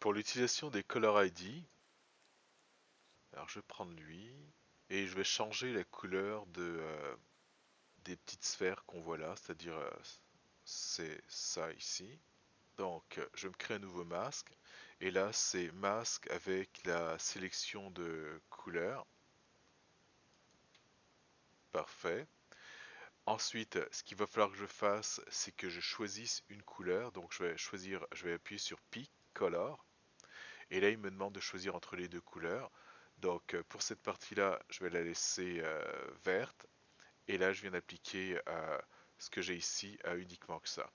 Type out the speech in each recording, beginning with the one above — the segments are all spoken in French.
Pour l'utilisation des Color ID, alors je vais prendre lui et je vais changer la couleur des petites sphères qu'on voit là, c'est-à-dire c'est ça ici. Donc je me crée un nouveau masque et là c'est masque avec la sélection de couleurs. Parfait. Ensuite, ce qu'il va falloir que je fasse, c'est que je choisisse une couleur. Donc je vais appuyer sur Pick Color. Et là, il me demande de choisir entre les deux couleurs. Donc pour cette partie-là, je vais la laisser verte. Et là, je viens d'appliquer ce que j'ai ici à uniquement que ça.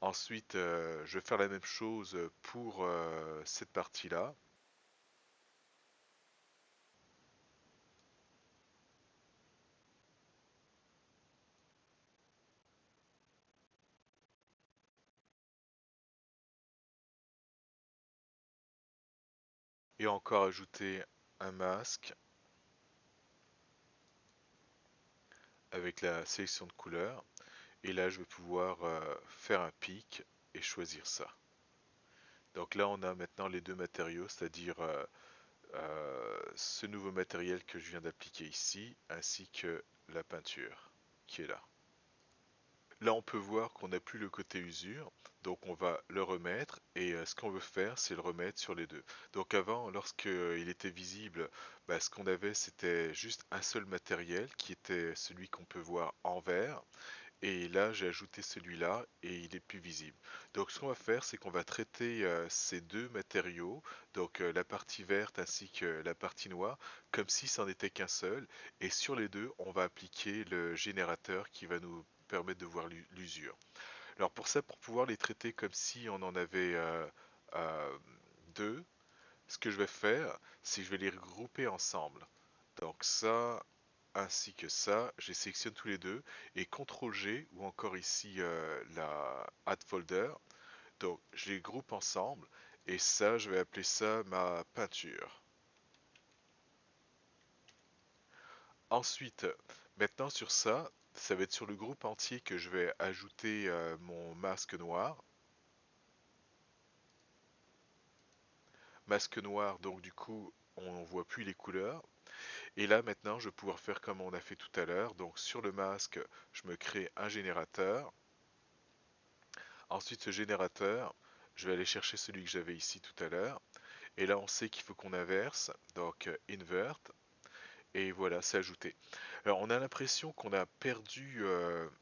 Ensuite, je vais faire la même chose pour cette partie-là. Et encore ajouter un masque avec la sélection de couleurs. Et là, je vais pouvoir faire un pic et choisir ça. Donc là, on a maintenant les deux matériaux, c'est-à-dire ce nouveau matériel que je viens d'appliquer ici, ainsi que la peinture qui est là. Là, on peut voir qu'on n'a plus le côté usure, donc on va le remettre, et ce qu'on veut faire, c'est le remettre sur les deux. Donc avant, lorsqu'il était visible, bah, ce qu'on avait, c'était juste un seul matériel, qui était celui qu'on peut voir en vert, et là, j'ai ajouté celui-là et il est plus visible. Donc, ce qu'on va faire, c'est qu'on va traiter ces deux matériaux, donc la partie verte ainsi que la partie noire, comme si c'en était qu'un seul. Et sur les deux, on va appliquer le générateur qui va nous permettre de voir l'usure. Alors pour ça, pour pouvoir les traiter comme si on en avait euh, deux, ce que je vais faire, c'est que je vais les regrouper ensemble. Donc ça, ainsi que ça, je sélectionne tous les deux et CTRL G ou encore ici la Add Folder. Donc je les groupe ensemble et ça, je vais appeler ça ma peinture. Ensuite, maintenant sur ça, ça va être sur le groupe entier que je vais ajouter mon masque noir. Masque noir, donc du coup, on voit plus les couleurs. Et là maintenant, je vais pouvoir faire comme on a fait tout à l'heure. Donc sur le masque, je me crée un générateur. Ensuite, ce générateur, je vais aller chercher celui que j'avais ici tout à l'heure. Et là, on sait qu'il faut qu'on inverse, donc invert. Et voilà, c'est ajouté. Alors, on a l'impression qu'on a perdu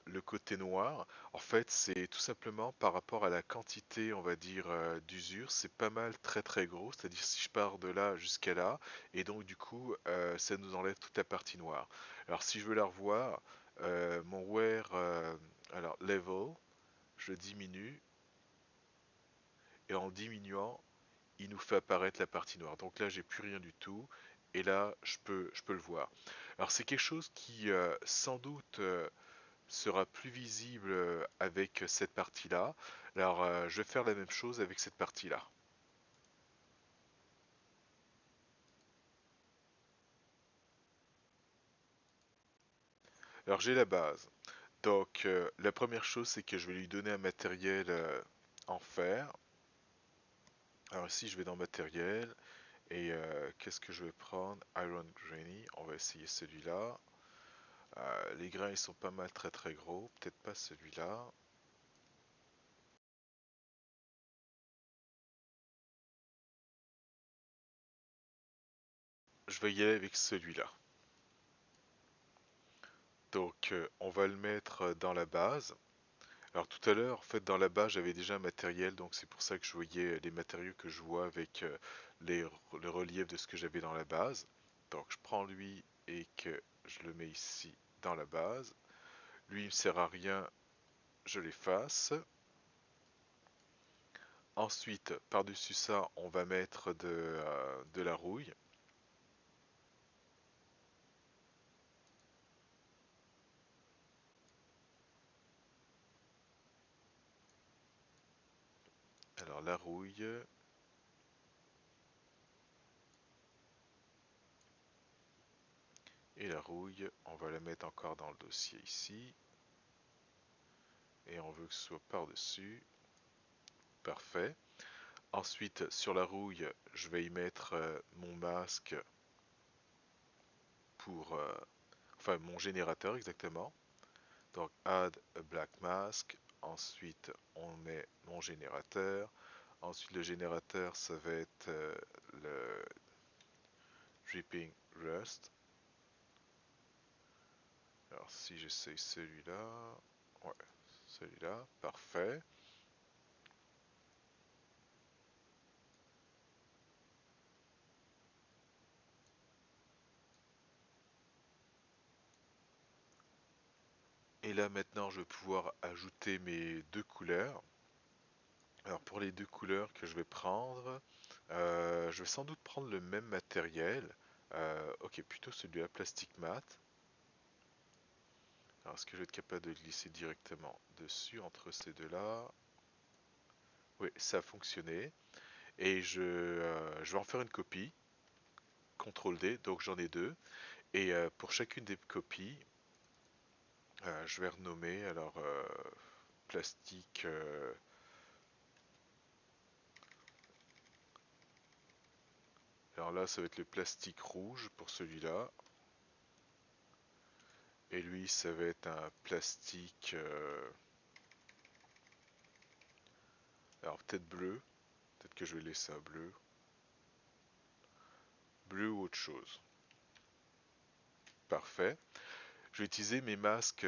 le côté noir. En fait, c'est tout simplement par rapport à la quantité, on va dire, d'usure. C'est pas mal très très gros. C'est-à-dire si je pars de là jusqu'à là, et donc du coup, ça nous enlève toute la partie noire. Alors, si je veux la revoir, mon wear, alors level, je diminue et en diminuant, il nous fait apparaître la partie noire. Donc là, j'ai plus rien du tout. Et là, je peux le voir. Alors c'est quelque chose qui, sans doute, sera plus visible avec cette partie-là. Alors, je vais faire la même chose avec cette partie-là. Alors, j'ai la base. Donc, la première chose, c'est que je vais lui donner un matériel en fer. Alors ici, je vais dans matériel. Et qu'est-ce que je vais prendre? Iron Granny. On va essayer celui-là. Les grains ils sont pas mal très très gros, peut-être pas celui-là. Je vais y aller avec celui-là. Donc on va le mettre dans la base. Alors tout à l'heure, en fait dans la base j'avais déjà un matériel, donc c'est pour ça que je voyais les matériaux que je vois avec le relief de ce que j'avais dans la base. Donc je prends lui et que je le mets ici dans la base. Lui il ne sert à rien, je l'efface. Ensuite, par-dessus ça, on va mettre de la rouille. Alors la rouille, et la rouille, on va la mettre encore dans le dossier ici. Et on veut que ce soit par-dessus. Parfait. Ensuite, sur la rouille, je vais y mettre mon masque pour, enfin mon générateur exactement. Donc add a black mask. Ensuite, on met mon générateur. Ensuite, le générateur, ça va être le dripping rust. Alors si j'essaye celui-là, ouais, celui-là, parfait. Et là maintenant, je vais pouvoir ajouter mes deux couleurs. Alors pour les deux couleurs que je vais prendre, je vais sans doute prendre le même matériel. Ok, plutôt celui à plastique mat. Alors est-ce que je vais être capable de glisser directement dessus entre ces deux-là? Oui, ça a fonctionné. Et je vais en faire une copie. CTRL D, donc j'en ai deux. Et pour chacune des copies, je vais renommer alors plastique. Alors là, ça va être le plastique rouge pour celui-là. Et lui, ça va être un plastique. Alors peut-être bleu. Peut-être que je vais laisser un bleu. Bleu ou autre chose. Parfait. Je vais utiliser mes masques,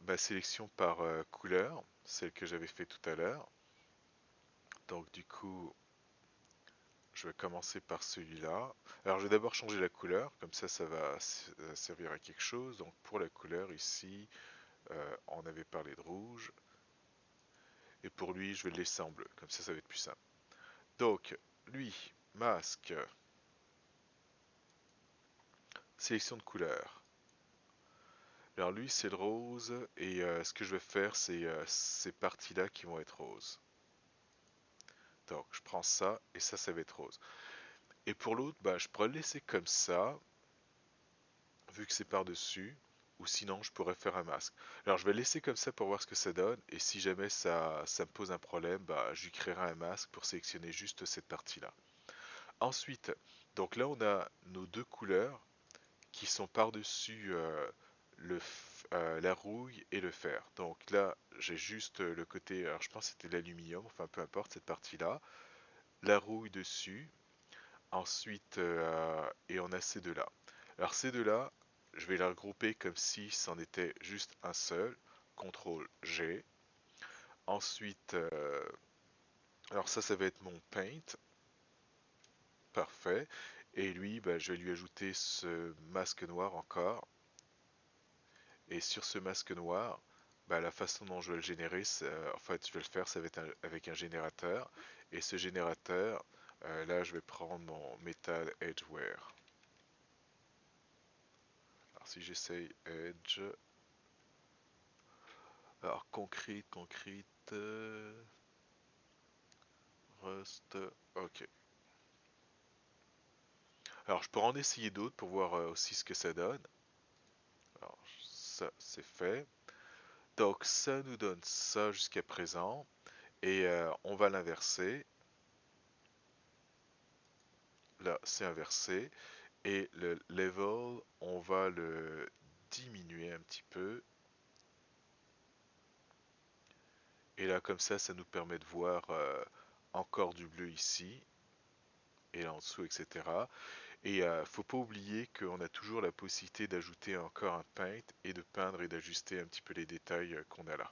ma sélection par couleur, celle que j'avais fait tout à l'heure. Donc du coup, je vais commencer par celui-là. Alors je vais d'abord changer la couleur, comme ça va servir à quelque chose. Donc pour la couleur ici, on avait parlé de rouge. Et pour lui, je vais le laisser en bleu, comme ça va être plus simple. Donc lui, masque, sélection de couleurs. Alors lui c'est le rose et ce que je vais faire c'est ces parties-là qui vont être roses. Donc je prends ça et ça va être rose. Et pour l'autre, bah, je pourrais le laisser comme ça, vu que c'est par-dessus, ou sinon je pourrais faire un masque. Alors je vais le laisser comme ça pour voir ce que ça donne, et si jamais ça me pose un problème, bah, je lui créerai un masque pour sélectionner juste cette partie-là. Ensuite, donc là on a nos deux couleurs qui sont par-dessus la rouille et le fer. Donc là j'ai juste le côté, alors je pense que c'était l'aluminium, enfin peu importe cette partie-là, la rouille dessus. Ensuite, et on a ces deux-là. Alors ces deux-là, je vais les regrouper comme si c'en était juste un seul. CTRL G. Ensuite, alors ça va être mon paint. Parfait. Et lui, bah, je vais lui ajouter ce masque noir encore. Et sur ce masque noir, bah, la façon dont je vais le générer, en fait, je vais le faire, ça va être avec un générateur. Et ce générateur, là, je vais prendre mon Metal Edgeware. Alors si j'essaye Edge, alors concrete, Rust, ok. Alors je pourrais en essayer d'autres pour voir aussi ce que ça donne. Alors ça c'est fait. Donc ça nous donne ça jusqu'à présent. Et on va l'inverser. Là c'est inversé. Et le level, on va le diminuer un petit peu. Et là comme ça nous permet de voir encore du bleu ici. Et là en dessous, etc. Et faut pas oublier qu'on a toujours la possibilité d'ajouter encore un paint et de peindre et d'ajuster un petit peu les détails qu'on a là.